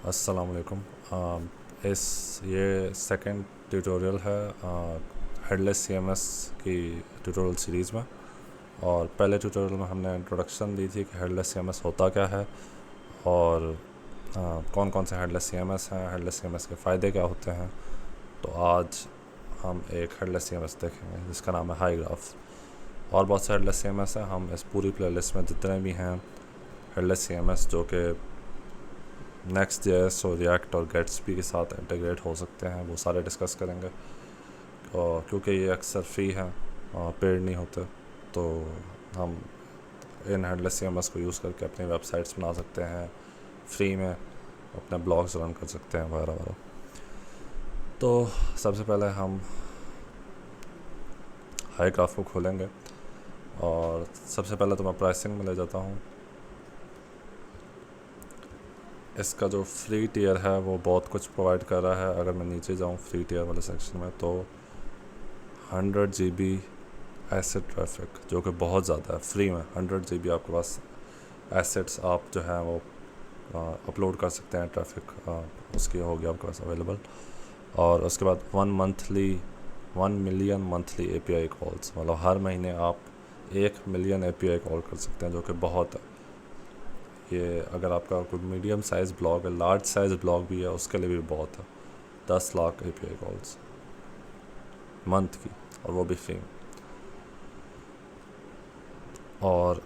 अस्सलाम वालेकुम। इस ये सेकंड ट्यूटोरियल है हेडलेस सीएमएस की ट्यूटोरियल सीरीज़ में। और पहले ट्यूटोरियल में हमने इंट्रोडक्शन दी थी कि हेडलेस सीएमएस होता क्या है और कौन कौन से हेडलेस सीएमएस हैं, हेडलेस सीएमएस के फ़ायदे क्या होते हैं। तो आज हम एक हेडलेस सीएमएस देखेंगे जिसका नाम है हाई ग्राफ। और बहुत से हेडलेस सीएमएस हैं। हम इस पूरी प्लेलिस्ट में जितने भी हैं हेडलेस सीएमएस जो कि नेक्स्ट जेएस और रिएक्ट और गेट्सबी के साथ इंटीग्रेट हो सकते हैं, वो सारे डिस्कस करेंगे। और क्योंकि ये अक्सर फ्री हैं और पेड नहीं होते, तो हम इन हेडलेस सीएमएस को यूज़ करके अपनी वेबसाइट्स बना सकते हैं, फ्री में अपने ब्लॉग्स रन कर सकते हैं वगैरह वगैरह। तो सबसे पहले हम हाई ग्राफ को खोलेंगे और सबसे पहले तो मैं प्राइसिंग में ले जाता हूँ। इसका जो फ्री टियर है वो बहुत कुछ प्रोवाइड कर रहा है। अगर मैं नीचे जाऊँ फ्री टियर वाले सेक्शन में तो 100 GB एसेट ट्रैफिक, जो कि बहुत ज़्यादा है। फ्री में 100 GB आपके पास एसेट्स आप जो है वो अपलोड कर सकते हैं। ट्रैफिक उसकी होगी आपके पास अवेलेबल। और उसके बाद 1 मिलियन मंथली API कॉल्स, मतलब हर महीने आप 1 मिलियन API कॉल कर सकते हैं, जो कि बहुत है। ये अगर आपका कोई मीडियम साइज़ ब्लॉग है, लार्ज साइज़ ब्लॉग भी है, उसके लिए भी बहुत है। 10 लाख API कॉल्स मंथ की, और वो भी फ्री में। और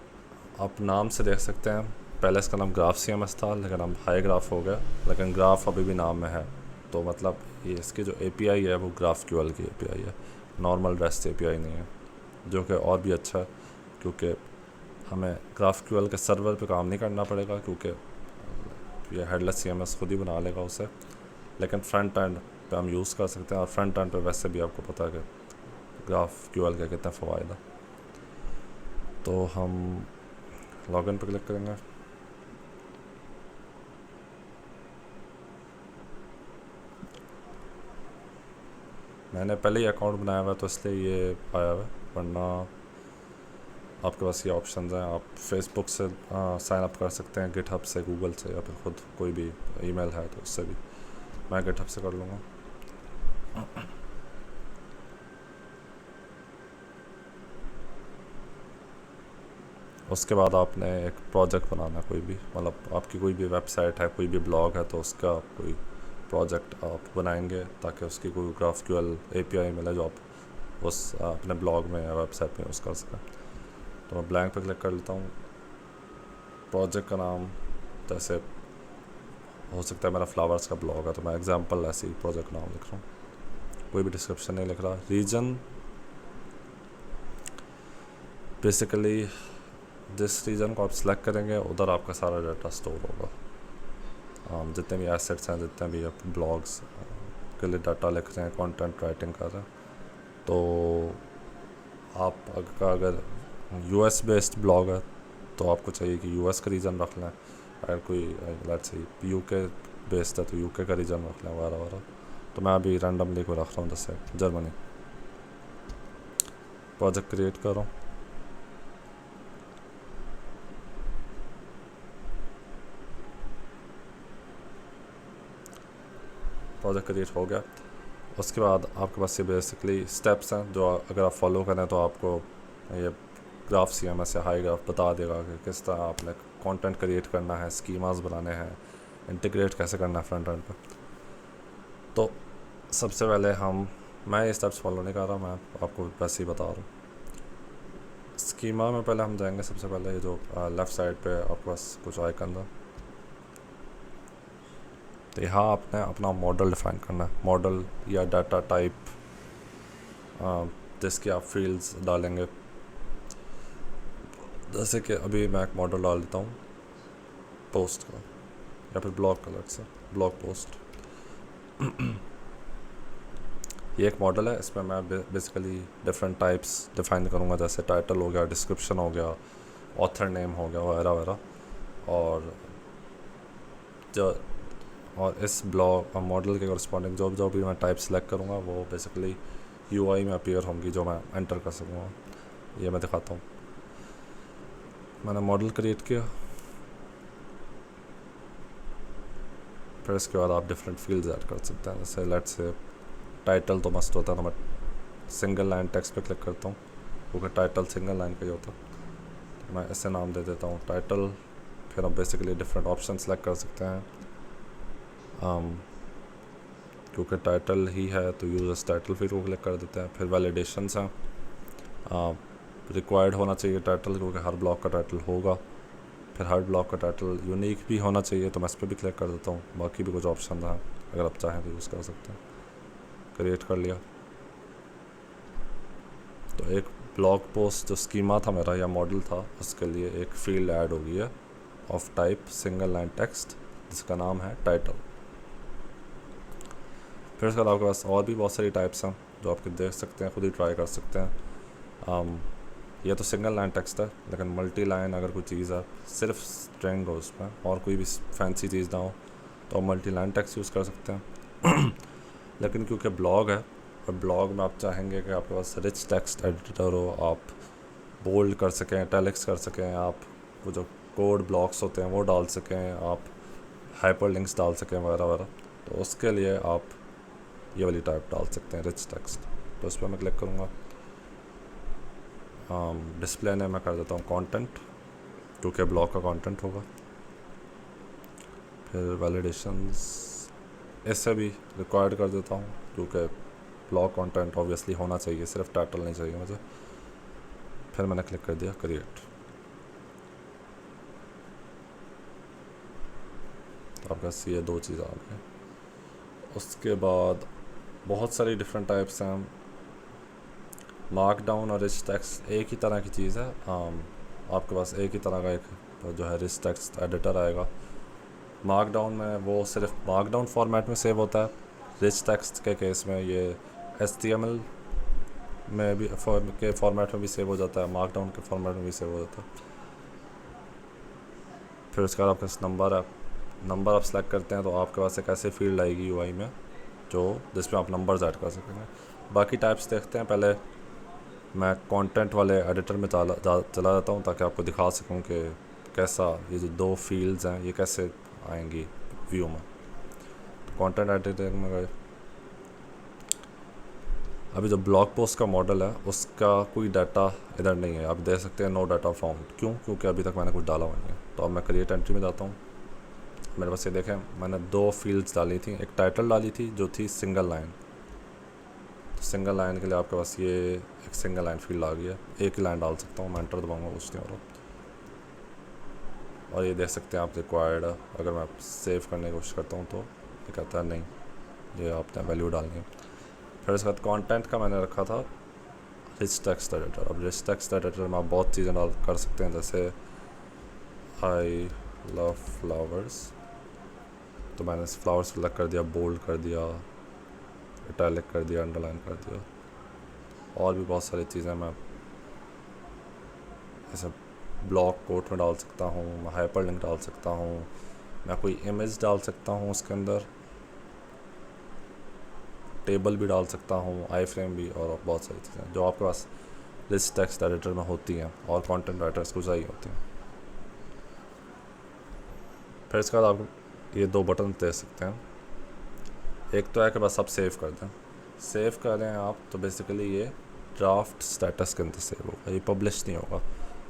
आप नाम से देख सकते हैं, पहले इसका नाम ग्राफ CMS था, लेकिन अब हाई ग्राफ हो गया, लेकिन ग्राफ अभी भी नाम में है। तो मतलब ये इसकी जो API है वो ग्राफ QL की API है, नॉर्मल रेस्ट API नहीं है, जो कि और भी अच्छा है क्योंकि हमें ग्राफ QL के सर्वर पे काम नहीं करना पड़ेगा, क्योंकि ये हेडलेस CMS खुद ही बना लेगा उसे। लेकिन फ्रंट एंड पे हम यूज़ कर सकते हैं, और फ्रंट एंड पे वैसे भी आपको पता है कि ग्राफ QL के कितने फ़वाइद हैं। तो हम लॉगिन पे क्लिक करेंगे। मैंने पहले ही अकाउंट बनाया हुआ है तो इसलिए ये आया हुआ है, वरना आपके पास ये ऑप्शंस हैं। आप फेसबुक से साइन अप कर सकते हैं, गिटहब से, गूगल से, या फिर खुद कोई भी ईमेल है तो उससे भी। मैं गिटहब से कर लूँगा। उसके बाद आपने एक प्रोजेक्ट बनाना है, कोई भी, मतलब आपकी कोई भी वेबसाइट है, कोई भी ब्लॉग है, तो उसका कोई प्रोजेक्ट आप बनाएंगे ताकि उसकी कोई ग्राफ QL API मिले जो आप उस अपने ब्लॉग में या वेबसाइट में यूज़ कर सकें। तो मैं ब्लैंक पे क्लिक कर लेता हूँ। प्रोजेक्ट का नाम जैसे हो सकता है मेरा फ्लावर्स का ब्लॉग है, तो मैं एग्जांपल ऐसे ही प्रोजेक्ट नाम लिख रहा हूँ, कोई भी डिस्क्रिप्शन नहीं लिख रहा। रीजन, बेसिकली जिस रीजन को आप सिलेक्ट करेंगे उधर आपका सारा डाटा स्टोर होगा। जितने भी एसेट्स हैं, जितने भी आप ब्लॉग्स के लिए डाटा लिख रहे हैं, कंटेंट राइटिंग कर रहे हैं, तो आप अगर US बेस्ड ब्लॉग है तो आपको चाहिए कि US का रीजन रख लें। अगर कोई लेट्स से UK बेस्ड है तो UK का रीजन रख लें वगैरह वगैरह। तो मैं अभी रैंडमली को रख रहा हूँ, जैसे जर्मनी। प्रोजेक्ट क्रिएट कर रहा हूँ। प्रोजेक्ट क्रिएट हो गया। उसके बाद आपके पास ये बेसिकली स्टेप्स हैं जो अगर आप फॉलो करें तो आपको ये ग्राफ CMS या हाई ग्राफ बता देगा कि किस तरह आपने कंटेंट क्रिएट करना है, स्कीमास बनाने हैं, इंटीग्रेट कैसे करना है फ्रंट एंड पे। तो सबसे पहले मैं ये स्टेप्स फॉलो नहीं कर रहा, मैं आपको वैसे ही बता रहा हूँ। स्कीमा में पहले हम जाएंगे। सबसे पहले ये जो लेफ़्ट साइड पे आपके पास कुछ आइकन है, तो यहाँ आपने अपना मॉडल डिफाइन करना है, मॉडल या डाटा टाइप जिसकी आप फील्ड्स डालेंगे। जैसे कि अभी मैं एक मॉडल डाल देता हूँ पोस्ट का, या फिर ब्लॉग का, अलग से ब्लॉग पोस्ट। ये एक मॉडल है, इसमें मैं बेसिकली डिफरेंट टाइप्स डिफाइन करूँगा, जैसे टाइटल हो गया, डिस्क्रिप्शन हो गया, ऑथर नेम हो गया वगैरह वगैरह। जो और इस ब्लॉग मॉडल के करस्पॉन्डिंग जो जो भी मैं टाइप सेलेक्ट करूँगा वो बेसिकली UI में अपीयर होंगी, जो मैं एंटर कर सकूँगा। ये मैं दिखाता हूँ। मैंने मॉडल क्रिएट किया। फिर इसके बाद आप डिफरेंट फील्ड्स ऐड कर सकते हैं, जैसे लेट्स से टाइटल तो मस्ट होता है, तो मैं सिंगल लाइन टेक्स्ट पे क्लिक करता हूँ क्योंकि टाइटल सिंगल लाइन का ही होता है। मैं ऐसे नाम दे देता हूँ टाइटल। फिर हम बेसिकली डिफरेंट ऑप्शन सेलेक्ट कर सकते हैं, क्योंकि टाइटल ही है तो यूजर्स टाइटल फील्ड को क्लिक कर देते हैं। फिर वैलिडेशंस हैं, रिक्वायर्ड होना चाहिए टाइटल क्योंकि हर ब्लॉक का टाइटल होगा। फिर हर ब्लॉक का टाइटल यूनिक भी होना चाहिए, तो मैं इस पर भी क्लिक कर देता हूँ। बाकी भी कुछ ऑप्शन हैं, अगर आप चाहें तो यूज़ कर सकते हैं। क्रिएट कर लिया तो एक ब्लॉग पोस्ट जो स्कीमा था मेरा या मॉडल था, उसके लिए एक फील्ड ऐड हो गई है of type single line text, जिसका नाम है टाइटल। फिर उसके बाद आपके पास और भी बहुत सारी टाइप्स हैं जो आपके देख सकते हैं, खुद ही ट्राई कर सकते हैं। ये तो सिंगल लाइन टेक्स्ट है, लेकिन मल्टी लाइन अगर कोई चीज़ है, सिर्फ स्ट्रिंग हो उसमें और कोई भी फैंसी चीज़ ना हो, तो आप मल्टी लाइन टेक्स्ट यूज़ कर सकते हैं। लेकिन क्योंकि ब्लॉग है और ब्लॉग में आप चाहेंगे कि आपके पास रिच टेक्स्ट एडिटर हो, आप बोल्ड कर सकें, इटैलिक्स कर सकें, आप वो जो कोड ब्लॉक्स होते हैं वो डाल सकें, आप हाइपर लिंक्स डाल सकें वगैरह वगैरह, तो उसके लिए आप ये वाली टाइप डाल सकते हैं, रिच टेक्स्ट। तो उस पर मैं क्लिक करूँगा। डिस्प्ले ने मैं कर देता हूँ कंटेंट, क्योंकि ब्लॉग का कंटेंट होगा। फिर वैलिडेशंस इससे भी रिक्वायर्ड कर देता हूँ, क्योंकि ब्लॉग कंटेंट ऑब्वियसली होना चाहिए, सिर्फ टाइटल नहीं चाहिए मुझे। फिर मैंने क्लिक कर दिया क्रिएट। तो आपके पास ये दो चीज़ आ गई। उसके बाद बहुत सारी डिफरेंट टाइप्स हैं। मार्कडाउन और रिच टेक्स्ट एक ही तरह की चीज़ है। आपके पास एक ही तरह का एक जो है रिच टेक्स्ट एडिटर आएगा। मार्कडाउन में वो सिर्फ मार्कडाउन फॉर्मेट में सेव होता है। रिच टेक्स्ट के केस में ये HTML में भी के फॉर्मेट में भी सेव हो जाता है, मार्कडाउन के फॉर्मेट में भी सेव हो जाता है। फिर उसके बाद आपके पास नंबर आप सेलेक्ट करते हैं तो आपके पास एक ऐसे फील्ड आएगी UI में जो जिसमें आप नंबर्स ऐड कर सकेंगे। बाकी टाइप्स देखते हैं। पहले मैं कंटेंट वाले एडिटर में चला जाता हूँ ताकि आपको दिखा सकूँ कि कैसा ये जो दो फील्ड्स हैं ये कैसे आएंगी व्यू में। तो कंटेंट एडिटर में गए। अभी जो ब्लॉग पोस्ट का मॉडल है उसका कोई डाटा इधर नहीं है, आप देख सकते हैं नो डाटा फाउंड। क्यों? क्योंकि अभी तक मैंने कुछ डाला हुआ नहीं है। तो अब मैं क्रिएट एंट्री में जाता हूँ। मेरे पास ये देखें, मैंने दो फील्ड्स डाली थी, एक टाइटल डाली थी जो थी सिंगल लाइन। तो सिंगल लाइन के लिए आपके पास ये एक सिंगल लाइन फील्ड आ गई है, एक ही लाइन डाल सकता हूँ। मैं एंटर दबाऊँगा कुछ नहीं। और ये देख सकते हैं आप रिक्वायर्ड, अगर मैं सेव करने की कोशिश करता हूँ तो ये कहता है नहीं, ये आपने वैल्यू डालनी है। फिर इसके बाद कंटेंट का मैंने रखा था रिच टेक्स्ट एडिटर। अब रिच टेक्स्ट एडिटर में आप बहुत चीज़ें डाल कर सकते हैं, जैसे आई लव फ्लावर्स, तो मैंने फ्लावर्स सेलेक्ट कर दिया, बोल्ड कर दिया, इटैलिक कर दिया, अंडरलाइन कर दिया। और भी बहुत सारी चीज़ें मैं ऐसे ब्लॉक कोट में डाल सकता हूँ, मैं हाइपर लिंक डाल सकता हूँ, मैं कोई इमेज डाल सकता हूँ, उसके अंदर टेबल भी डाल सकता हूँ, आई फ्रेम भी, और बहुत सारी चीज़ें जो आपके पास रिच टेक्स्ट एडिटर में होती हैं और कंटेंट राइटर्स को चाहिए होती हैं। फिर इसके बाद आप ये दो बटन दे सकते हैं। एक तो है कि बस आप सेव कर दें। सेव करें आप तो बेसिकली ये ड्राफ्ट स्टेटस के अंदर सेव होगा, ये पब्लिश नहीं होगा।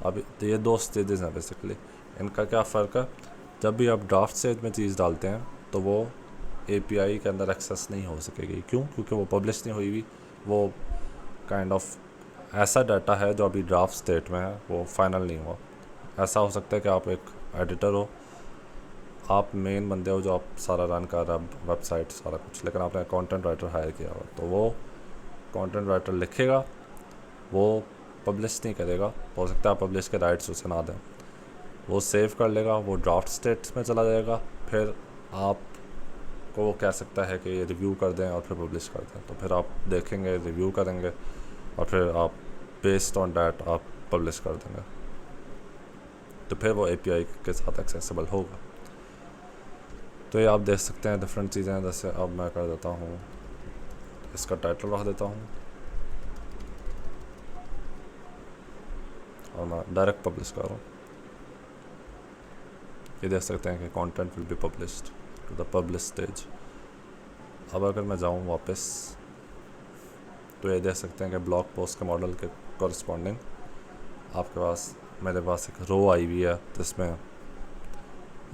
अब ये दो स्टेजेस हैं बेसिकली। इनका क्या फ़र्क है, जब भी आप ड्राफ्ट स्टेज में चीज़ डालते हैं तो वो API के अंदर एक्सेस नहीं हो सकेगी। क्यों? क्योंकि वो पब्लिश नहीं हुई हुई, वो काइंड ऑफ ऐसा डाटा है जो अभी ड्राफ्ट स्टेट में है, वो फाइनल नहीं हुआ। ऐसा हो सकता है कि आप एक एडिटर हो, आप मेन बंदे हो जो आप सारा रन कर रहा है वेबसाइट सारा कुछ, लेकिन आपने कंटेंट राइटर हायर किया हुआ, तो वो कंटेंट राइटर लिखेगा, वो पब्लिश नहीं करेगा। हो सकता है पब्लिश के राइट्स उसे ना दें, वो सेव कर लेगा, वो ड्राफ्ट स्टेट्स में चला जाएगा। फिर आप को वो कह सकता है कि रिव्यू कर दें और फिर पब्लिश कर दें, तो फिर आप देखेंगे, रिव्यू करेंगे और फिर आप बेस्ड ऑन डैट आप पब्लिश कर देंगे, तो फिर वो API के साथ एक्सेसिबल होगा। तो ये आप देख सकते हैं डिफरेंट चीज़ें। जैसे अब मैं कर देता हूँ, इसका टाइटल रख देता हूँ और मैं डायरेक्ट पब्लिश कर रहा हूँ। ये देख सकते हैं कि content will be published. To the publish stage. अब अगर मैं जाऊँ वापस तो ये देख सकते हैं कि ब्लॉग पोस्ट के मॉडल के कॉरस्पॉन्डिंग आपके पास मेरे पास एक रो आई हुई है जिसमें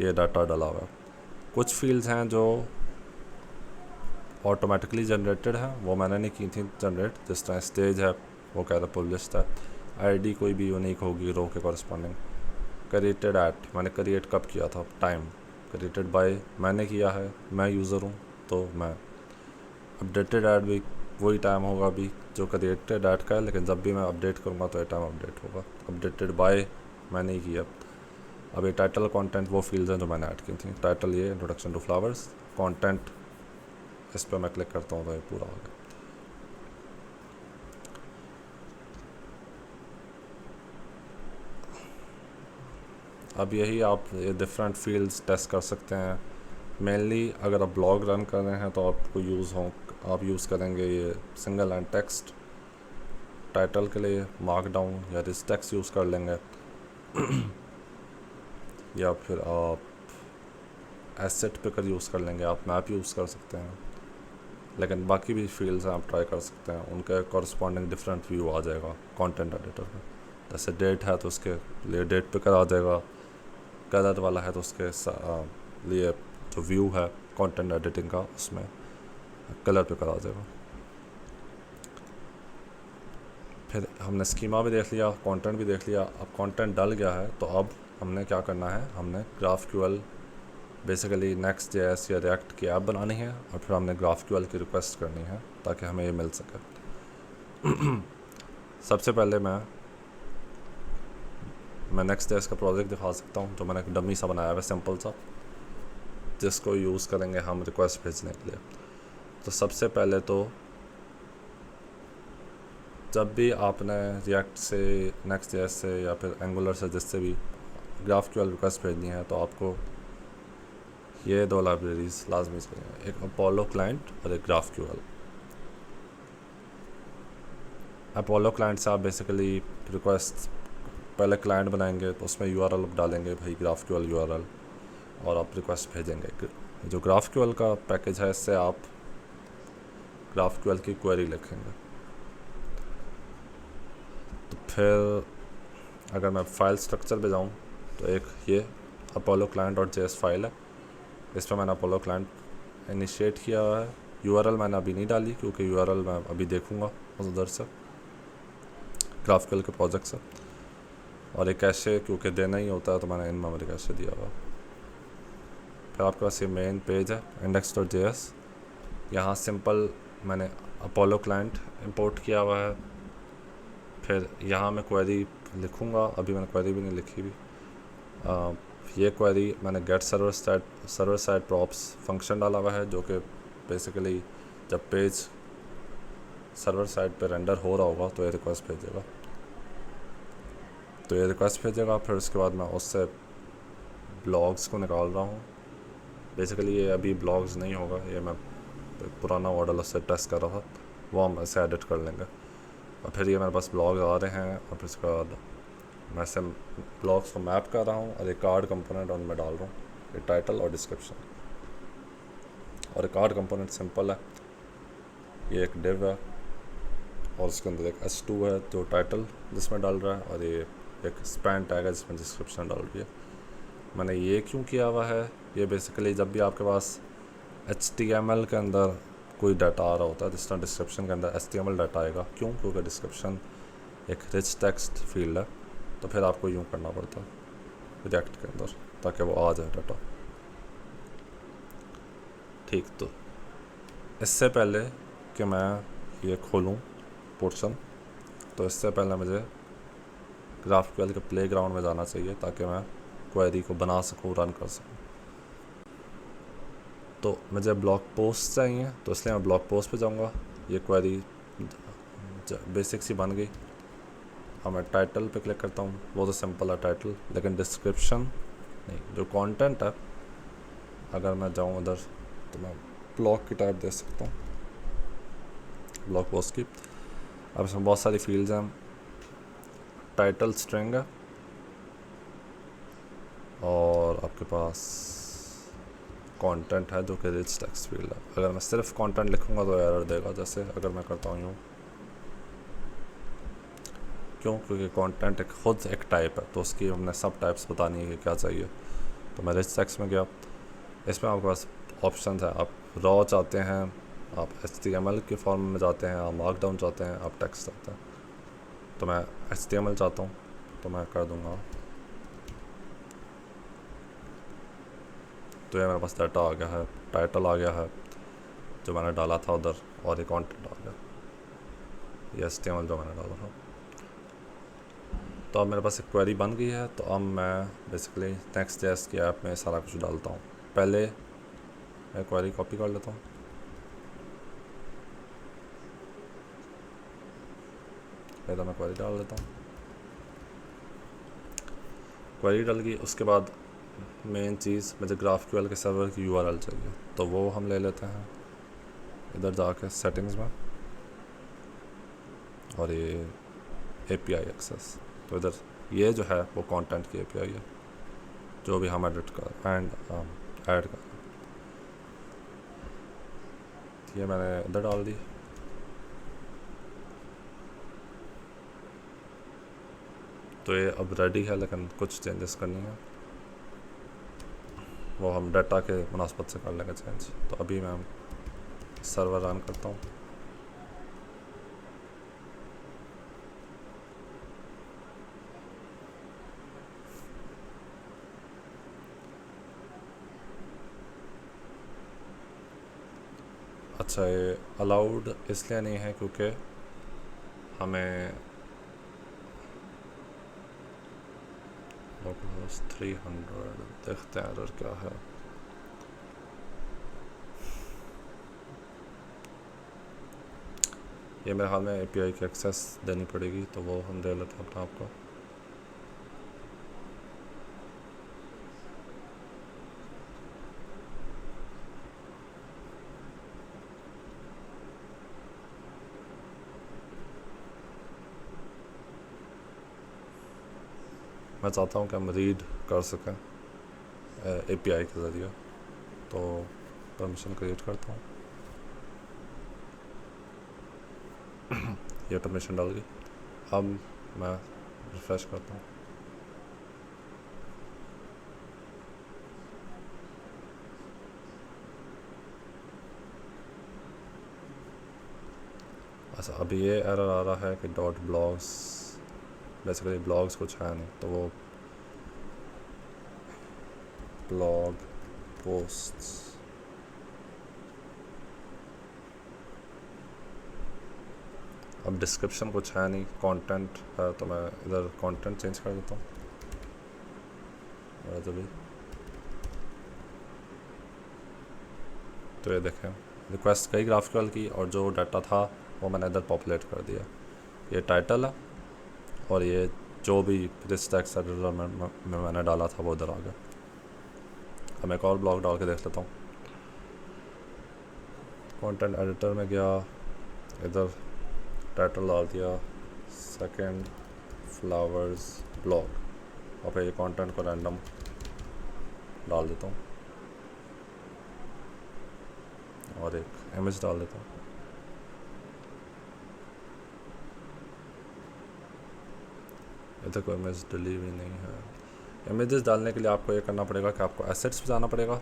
ये डाटा डाला हुआ है। कुछ फील्ड्स हैं जो ऑटोमेटिकली जनरेटेड है, वो मैंने नहीं की थी जनरेट, जिस तरह स्टेज है वो कह रहा पब्लिश्ड है। आईडी कोई भी यूनिक होगी रो के कॉरस्पॉन्डिंग। क्रिएटेड एट मैंने क्रिएट कब किया था, टाइम। क्रिएटेड बाय मैंने किया है, मैं यूज़र हूँ तो मैं। अपडेटेड ऐड भी वही टाइम होगा अभी जो क्रिएटेड ऐड का है, लेकिन जब भी मैं अपडेट करूँगा तो ये टाइम अपडेट होगा। अपडेटेड बाय मैंने ही किया। अब ये टाइटल कंटेंट वो फील्ड्स हैं जो मैंने ऐड की थी। टाइटल ये इंट्रोडक्शन टू फ्लावर्स, कंटेंट इस पर मैं क्लिक करता हूँ तो ये पूरा हो गया। अब यही आप ये डिफरेंट फील्ड्स टेस्ट कर सकते हैं। मेनली अगर आप ब्लॉग रन कर रहे हैं तो आपको आप यूज़ करेंगे ये सिंगल लाइन टेक्स्ट। टाइटल के लिए मार्कडाउन या रिच टेक्स्ट यूज़ कर लेंगे या फिर आप एसेट पिकर यूज़ कर लेंगे, आप मैप यूज़ कर सकते हैं। लेकिन बाकी भी फील्ड्स हैं आप ट्राई कर सकते हैं, उनके कॉरस्पॉन्डिंग डिफरेंट व्यू आ जाएगा कंटेंट एडिटर में। जैसे डेट है तो उसके लिए डेट पिकर आ जाएगा, कलर वाला है तो उसके लिए जो व्यू है कंटेंट एडिटिंग का उसमें कलर पिकर आ जाएगा। फिर हमने स्कीमा भी देख लिया, कंटेंट भी देख लिया। अब कंटेंट डल गया है तो अब हमने क्या करना है, हमने GraphQL बेसिकली Next.js या React की ऐप बनानी है और फिर हमने GraphQL की रिक्वेस्ट करनी है ताकि हमें ये मिल सके। सबसे पहले मैं Next.js का प्रोजेक्ट दिखा सकता हूँ जो मैंने एक डमी सा बनाया हुआ है, सिंपल सा, जिसको यूज़ करेंगे हम रिक्वेस्ट भेजने के लिए। तो सबसे पहले तो जब भी आपने React से, Next.js से या फिर Angular से जिससे भी GraphQL रिक्वेस्ट भेजनी है तो आपको ये दो लाइब्रेरीज लाजमी चाहिए, एक अपोलो क्लाइंट और एक GraphQL। अपोलो क्लाइंट से आप बेसिकली रिक्वेस्ट पहले क्लाइंट बनाएंगे तो उसमें URL डालेंगे भाई GraphQL URL और आप रिक्वेस्ट भेजेंगे। जो GraphQL का पैकेज है इससे आप GraphQL की क्वेरी लिखेंगे। तो फिर अगर मैं फाइल स्ट्रक्चर पे जाऊँ तो एक ये अपोलो क्लाइंट और JS फाइल है, इस पर मैंने अपोलो क्लाइंट इनिशिएट किया हुआ है। URL मैंने अभी नहीं डाली क्योंकि URL मैं अभी देखूँगा उधर से GraphQL के प्रोजेक्ट से, और एक कैशे क्योंकि देना ही होता है तो मैंने इन मेमोरी कैशे दिया हुआ। फिर आपके पास ये मेन पेज है index.js, यहाँ सिंपल मैंने अपोलो क्लाइंट इंपोर्ट किया हुआ है। फिर यहाँ मैं क्वेरी लिखूँगा, अभी मैंने क्वेरी भी नहीं लिखी भी। ये क्वेरी मैंने get server side props function डाला हुआ है जो कि बेसिकली जब पेज सर्वर साइड पे रेंडर हो रहा होगा तो ये रिक्वेस्ट भेजेगा। फिर उसके बाद मैं उससे ब्लॉग्स को निकाल रहा हूँ। बेसिकली ये अभी ब्लॉग्स नहीं होगा, ये मैं पुराना मॉडल उससे टेस्ट कर रहा था, वो हम ऐसे एडिट कर लेंगे। और फिर ये मेरे पास ब्लॉग्स आ रहे हैं और फिर उसके बाद मैं से ब्लॉग्स को मैप कर रहा हूँ और एक कार्ड कंपोनेंट उनमें डाल रहा हूँ, ये टाइटल और डिस्क्रिप्शन। और एक कार्ड कंपोनेंट सिंपल है, ये एक डिव है और उसके अंदर एक S2 है जो टाइटल जिसमें डाल रहा है, और ये एक स्पैन टैग है जिसमें डिस्क्रिप्शन डाल रही है। मैंने ये क्यों किया हुआ है, ये बेसिकली जब भी आपके पास HTML के अंदर कोई डाटा आ रहा होता है, जिस तरह डिस्क्रिप्शन के अंदर HTML डाटा आएगा, क्यों, क्योंकि डिस्क्रिप्शन एक रिच टेक्स्ट फील्ड है, तो फिर आपको यूँ करना पड़ता है रिएक्ट के अंदर ताकि वो आ जाए डाटा। ठीक, तो इससे पहले कि मैं ये खोलूँ पोर्शन, तो इससे पहले मुझे GraphQL के प्लेग्राउंड में जाना चाहिए ताकि मैं क्वेरी को बना सकूँ, रन कर सकूँ। तो मुझे ब्लॉग पोस्ट चाहिए तो इसलिए मैं ब्लॉग पोस्ट पे जाऊँगा। ये क्वेरी बेसिक सी बन गई। अब मैं टाइटल पे क्लिक करता हूँ, वो तो सिंपल है टाइटल, लेकिन डिस्क्रिप्शन नहीं। जो कंटेंट है, अगर मैं जाऊँ उधर तो मैं ब्लॉग की टाइप दे सकता हूँ, ब्लॉग पोस्ट की। अब इसमें बहुत सारी फील्ड्स हैं। टाइटल स्ट्रिंग है और आपके पास कंटेंट है जो कि रिच टेक्स्ट फील्ड है। अगर मैं सिर्फ कंटेंट लिखूँगा तो एरर देगा। जैसे अगर मैं करता हूँ यूँ, क्यों? क्योंकि कंटेंट एक टाइप है, तो उसकी हमने सब टाइप्स बतानी है कि क्या चाहिए। तो मैं रिच टेक्स्ट में गया, इसमें आपके पास ऑप्शन है। आप रॉ चाहते हैं, आप HTML के फॉर्म में जाते हैं, आप मार्कडाउन चाहते हैं, आप टेक्स्ट चाहते हैं। तो मैं HTML चाहता हूँ, तो मैं कर दूँगा। तो ये मेरे पास डाटा आ गया है, टाइटल आ गया है जो मैंने डाला था उधर, और ये कंटेंट आ गया, ये HTML जो मैंने डाला था। तो अब मेरे पास एक क्वेरी बन गई है। तो अब मैं बेसिकली नेक्स्ट.js की ऐप में सारा कुछ डालता हूँ। पहले मैं क्वेरी कॉपी कर लेता हूँ, पहले मैं क्वेरी डाल लेता हूँ। क्वेरी डल गई, उसके बाद मेन चीज़ मुझे GraphQL के सर्वर की URL चाहिए, तो वो हम ले लेते हैं इधर जाके सेटिंग्स में, और ये API एक्सेस। तो इधर ये जो है वो कंटेंट की API है, जो भी हम एडिट कर ऐड कर, ये मैंने इधर डाल दी। तो ये अब रेडी है, लेकिन कुछ चेंजेस करनी है, वो हम डाटा के मुनासबत से कर लेंगे चेंज। तो अभी मैं सर्वर रन करता हूँ। अच्छा, ये अलाउड इसलिए नहीं है क्योंकि हमें 300 देखते हैं एरर क्या है। ये मेरे हाल में API की एक्सेस देनी पड़ेगी, तो वो हम दे लेते हैं अपने आप को। मैं चाहता हूँ कि हम रीड कर सकें API के ज़रिए, तो परमिशन क्रिएट करता हूँ। ये परमिशन डाल गई। अब मैं रिफ्रेश करता हूँ। अच्छा, अभी ये एरर आ रहा है कि डॉट ब्लॉग्स, बेसिकली ब्लॉग्स कुछ है नहीं, तो वो ब्लॉग पोस्ट्स, अब डिस्क्रिप्शन कुछ है नहीं, कंटेंट है, तो मैं इधर कंटेंट चेंज कर देता हूँ। अभी तो ये देखें, रिक्वेस्ट गई GraphQL की, और जो डाटा था वो मैंने इधर पॉपुलेट कर दिया। ये टाइटल है, और ये जो भी रिच टेक्स्ट एडिटर में मैंने डाला था वो इधर आ गया। अब मैं एक और ब्लॉग डाल के देख लेता हूँ। कंटेंट एडिटर में गया, इधर टाइटल डाल दिया, सेकंड फ्लावर्स ब्लॉग, और फिर ये कंटेंट को रैंडम डाल देता हूँ, और एक इमेज डाल देता हूँ। इधर कोई इमेज डली हुई नहीं है। इमेजेस डालने के लिए आपको ये करना पड़ेगा कि आपको एसेट्स पे जाना पड़ेगा,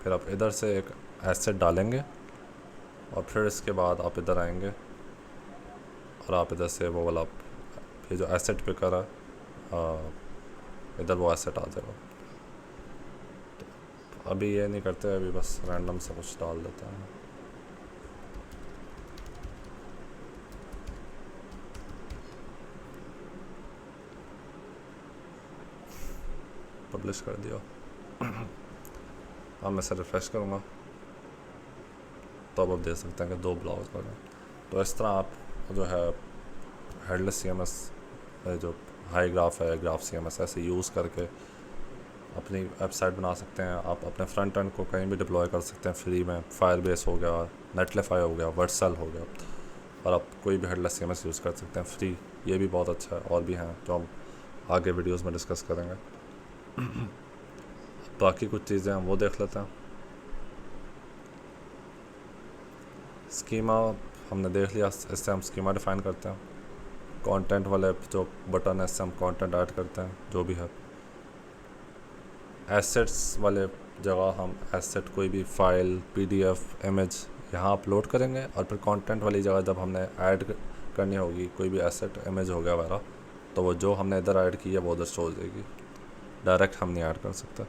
फिर आप इधर से एक एसेट डालेंगे, और फिर इसके बाद आप इधर आएंगे, और आप इधर से वो वाला फिर जो एसेट पे करा इधर वो एसेट आ जाएगा। तो अभी ये नहीं करते, अभी बस रैंडम से कुछ डाल देते हैं। पब्लिश कर दिया। अब मैं इसे रिफ्रेश करूँगा, तो अब आप देख सकते हैं कि 2 ब्लॉग्स बने। तो इस तरह आप जो है हेडलेस CMS जो हाई ग्राफ है, ग्राफ CMS ऐसे यूज़ करके अपनी वेबसाइट बना सकते हैं। आप अपने फ्रंट एंड को कहीं भी डिप्लॉय कर सकते हैं फ्री में। फायरबेस हो गया, नेटलिफाई हो गया, वर्डसेल हो गया, और आप कोई भी हेडलेस CMS यूज़ कर सकते हैं फ्री। ये भी बहुत अच्छा है, और भी हैं जो हम आगे वीडियोस में डिस्कस करेंगे। बाकी कुछ चीज़ें हम वो देख लेते हैं। स्कीमा हमने देख लिया, इससे हम स्कीमा डिफ़ाइन करते हैं। कंटेंट वाले जो बटन है इससे हम कंटेंट ऐड करते हैं जो भी है। एसेट्स वाले जगह हम एसेट कोई भी फाइल, पीडीएफ, इमेज यहाँ अपलोड करेंगे, और फिर कंटेंट वाली जगह जब हमने ऐड करनी होगी कोई भी एसेट, इमेज हो गया वगैरह, तो वो जो हमने इधर ऐड की है वो उधर शो हो जाएगी, डायरेक्ट हम नहीं ऐड कर सकते।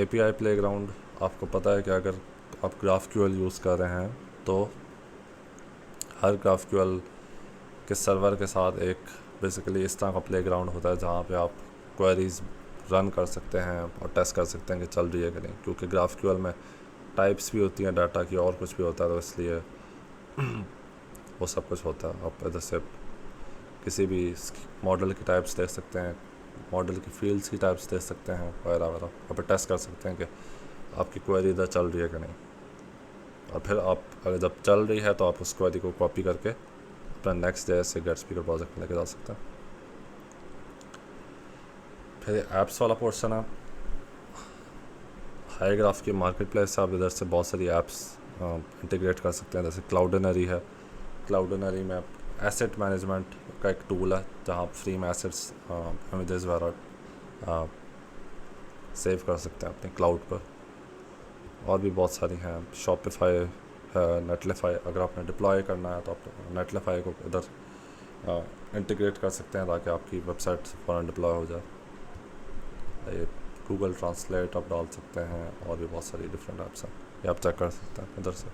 एपीआई प्लेग्राउंड, आपको पता है कि अगर आप GraphQL यूज़ कर रहे हैं तो हर GraphQL के सर्वर के साथ एक बेसिकली इस तरह का प्लेग्राउंड होता है जहाँ पे आप क्वेरीज रन कर सकते हैं और टेस्ट कर सकते हैं कि चल रही है कि नहीं, क्योंकि GraphQL में टाइप्स भी होती हैं डाटा की और कुछ भी होता है, तो इसलिए वो सब कुछ होता है। आप इधर से किसी भी मॉडल की टाइप्स देख सकते हैं, मॉडल की फील्ड्स की टाइप्स देख सकते हैं वगैरह वगैरह, आप टेस्ट कर सकते हैं कि आपकी क्वेरी इधर चल रही है कि नहीं। और फिर आप अगर जब चल रही है तो आप उस क्वेरी को कॉपी करके अपना नेक्स्ट डे से गेट स्पीकर प्रोजेक्ट में लेके जा सकते हैं। फिर ऐप्स वाला पोर्शन है। हाईग्राफ की मार्केट प्लेस से आप इधर से बहुत सारी ऐप्स इंटीग्रेट कर सकते हैं, जैसे क्लाउडनरी है। क्लाउडनरी में एसेट मैनेजमेंट का एक टूल है जहाँ आप फ्री में एसेट्स, इमेजेस वगैरह सेव कर सकते हैं अपने क्लाउड पर। और भी बहुत सारी हैं, शॉपिफाई है, नेटलिफाई, अगर आपने डिप्लॉय करना है तो आप नेटलिफाई को इधर इंटीग्रेट कर सकते हैं ताकि आपकी वेबसाइट फ़ौरन डिप्लॉय हो जाए। ये गूगल ट्रांसलेट आप डाल सकते हैं, और भी बहुत सारी डिफरेंट ऐप्स हैं, ये आप चेक कर सकते हैं इधर से।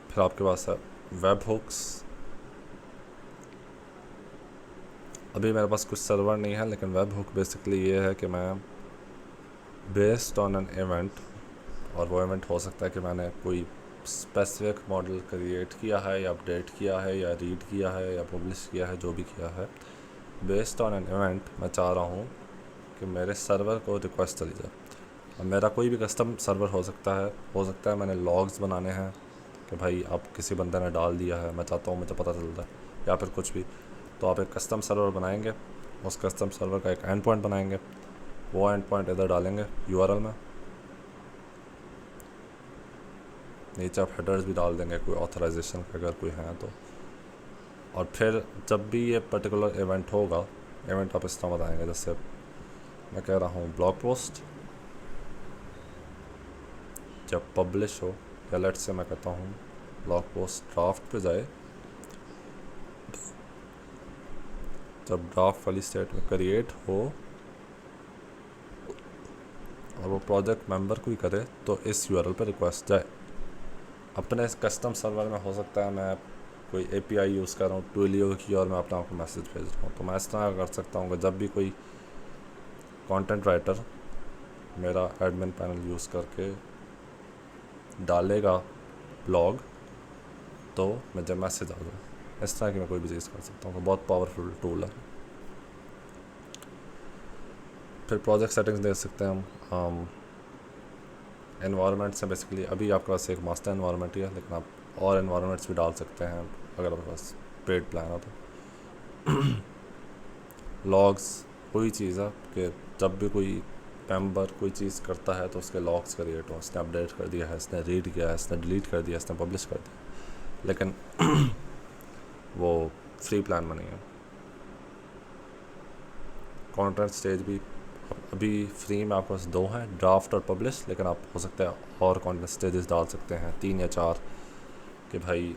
फिर आपके पास है वेब हुक्स। अभी मेरे पास कुछ सर्वर नहीं है, लेकिन वेब हुक बेसिकली ये है कि मैं बेस्ड ऑन एन इवेंट, और वो इवेंट हो सकता है कि मैंने कोई स्पेसिफिक मॉडल क्रिएट किया है या अपडेट किया है या रीड किया है या पब्लिश किया है, जो भी किया है, बेस्ड ऑन एन इवेंट मैं चाह रहा हूँ कि मेरे सर्वर को रिक्वेस्ट चली जाए। अब मेरा कोई भी कस्टम सर्वर हो सकता है मैंने लॉग्स बनाने हैं कि भाई अब किसी बंदे ने डाल दिया है, मैं चाहता हूँ मुझे पता चल जाए, या फिर कुछ भी। तो आप एक कस्टम सर्वर बनाएंगे, उस कस्टम सर्वर का एक एंड पॉइंट बनाएंगे, वो एंड पॉइंट इधर डालेंगे यूआरएल में, नीचे आप हेडर्स भी डाल देंगे कोई ऑथराइजेशन अगर कोई है तो। और फिर जब भी ये पर्टिकुलर इवेंट होगा, इवेंट आप इस तरह बताएंगे, जैसे मैं कह रहा हूँ ब्लॉग पोस्ट जब पब्लिश हो, या लेट्स से मैं कहता हूँ ब्लॉग पोस्ट ड्राफ्ट पे जाए, जब ड्राफ्ट वाली स्टेट में क्रिएट हो और वो प्रोजेक्ट मेंबर कोई करे तो इस यूआरएल पर रिक्वेस्ट जाए। अपने इस कस्टम सर्वर में हो सकता है मैं कोई एपीआई यूज़ कर रहा हूँ ट्विलियो की, और मैं अपने आपको मैसेज भेज रहा हूँ, तो मैं इस तरह कर सकता हूँ कि जब भी कोई कंटेंट राइटर मेरा एडमिन पैनल यूज़ करके डालेगा ब्लॉग, तो मुझे मैसेज आ जाए। इस तरह की मैं कोई भी चीज़ कर सकता हूँ, तो बहुत पावरफुल टूल है। फिर प्रोजेक्ट सेटिंग्स देख सकते हैं हम। एनवायरनमेंट से बेसिकली अभी आपके पास एक मास्टर एनवायरनमेंट ही है, लेकिन आप और एनवायरनमेंट्स भी डाल सकते हैं अगर आपके पास पेड प्लान हो तो। लॉग्स वही चीज़ है कि जब भी कोई मेंबर कोई चीज़ करता है तो उसके लॉग्स क्रिएट हो, इसने अपडेट कर दिया है, इसने रीड किया है, इसने डिलीट कर दिया, इसने पब्लिश कर दिया, लेकिन वो फ्री प्लान में नहीं है। कंटेंट स्टेज भी अभी फ्री में आपके पास 2 हैं, ड्राफ्ट और पब्लिश, लेकिन आप हो सकता है और कंटेंट स्टेजेस डाल सकते हैं 3 या 4, कि भाई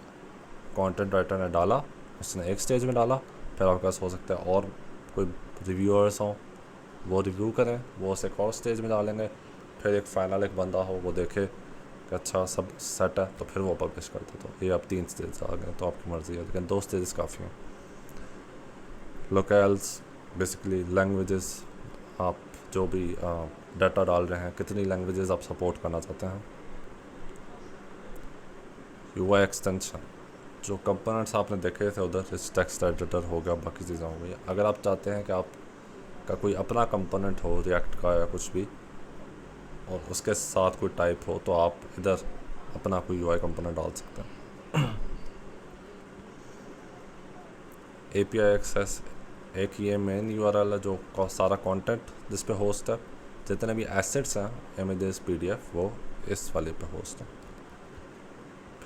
कंटेंट राइटर ने डाला, उसने एक स्टेज में डाला, फिर आपके पास हो सकता है और कोई रिव्यूअर्स हों, वो रिव्यू करें, वो उसे एक और स्टेज में डालेंगे, फिर एक फाइनल एक बंदा हो वो देखे कि अच्छा सब सेट है, तो फिर वो पब्लिश करते। तो ये आप 3 स्टेज आ गए, तो आपकी मर्ज़ी है, लेकिन 2 स्टेजेस काफ़ी हैं। लोकल्स बेसिकली लैंग्वेजेस, आप जो भी डाटा डाल रहे हैं कितनी लैंग्वेजेस आप सपोर्ट करना चाहते हैं। यूआई एक्सटेंशन, जो कंपोनेंट्स आपने देखे थे उधर, टेक्स्ट एडिटर हो गया, बाकी चीज़ें हो गई, अगर आप चाहते हैं कि आपका कोई अपना कंपोनेंट हो रिएक्ट का या कुछ भी, और उसके साथ कोई टाइप हो, तो आप इधर अपना कोई यूआई कंपोनेंट डाल सकते हैं। एपीआई एक्सेस, एक ये मेन यूआरएल है जो सारा कंटेंट जिस पे होस्ट है, जितने भी एसेट्स हैं इमेजेस पीडीएफ वो इस वाले पे होस्ट है।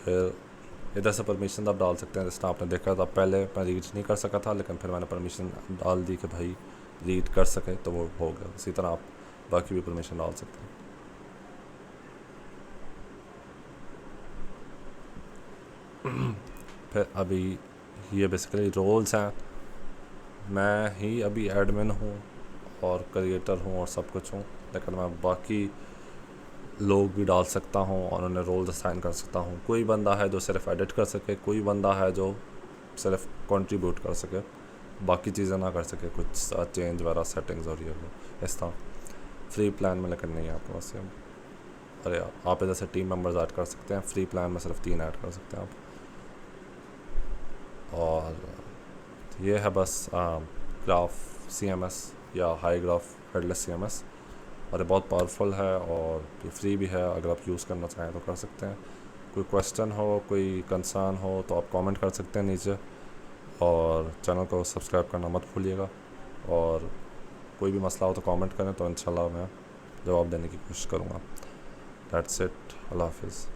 फिर इधर से परमिशन आप डाल सकते हैं। जिस तरह आपने देखा था पहले मैं रीड नहीं कर सका था, लेकिन फिर मैंने परमिशन डाल दी कि भाई रीड कर सके, तो वो हो गया। इसी तरह आप बाकी भी परमिशन डाल सकते हैं। फिर अभी ये बेसिकली रोल्स हैं। मैं ही अभी एडमिन हूँ और क्रिएटर हूँ और सब कुछ हूँ, लेकिन मैं बाकी लोग भी डाल सकता हूँ और उन्हें रोल्स असाइन कर सकता हूँ। कोई बंदा है जो सिर्फ एडिट कर सके, कोई बंदा है जो सिर्फ कंट्रीब्यूट कर सके, बाकी चीज़ें ना कर सके, कुछ चेंज वगैरह सेटिंग्स और ये वो इस तरह। फ्री प्लान में लेकिन नहीं है आपके पास। अरे आप इधर से टीम मेंबर्स ऐड कर सकते हैं। फ्री प्लान में सिर्फ 3 ऐड कर सकते हैं आप। और ये है बस ग्राफ CMS या हाई ग्राफ हेडलेस CMS, और ये बहुत पावरफुल है और ये फ्री भी है। अगर आप यूज़ करना चाहें तो कर सकते हैं। कोई क्वेश्चन हो, कोई कंसर्न हो तो आप कमेंट कर सकते हैं नीचे, और चैनल को सब्सक्राइब करना मत भूलिएगा। और कोई भी मसला हो तो कमेंट करें, तो इंशाल्लाह मैं जवाब देने की कोशिश करूँगा। That's it. अल्लाह हाफिज़।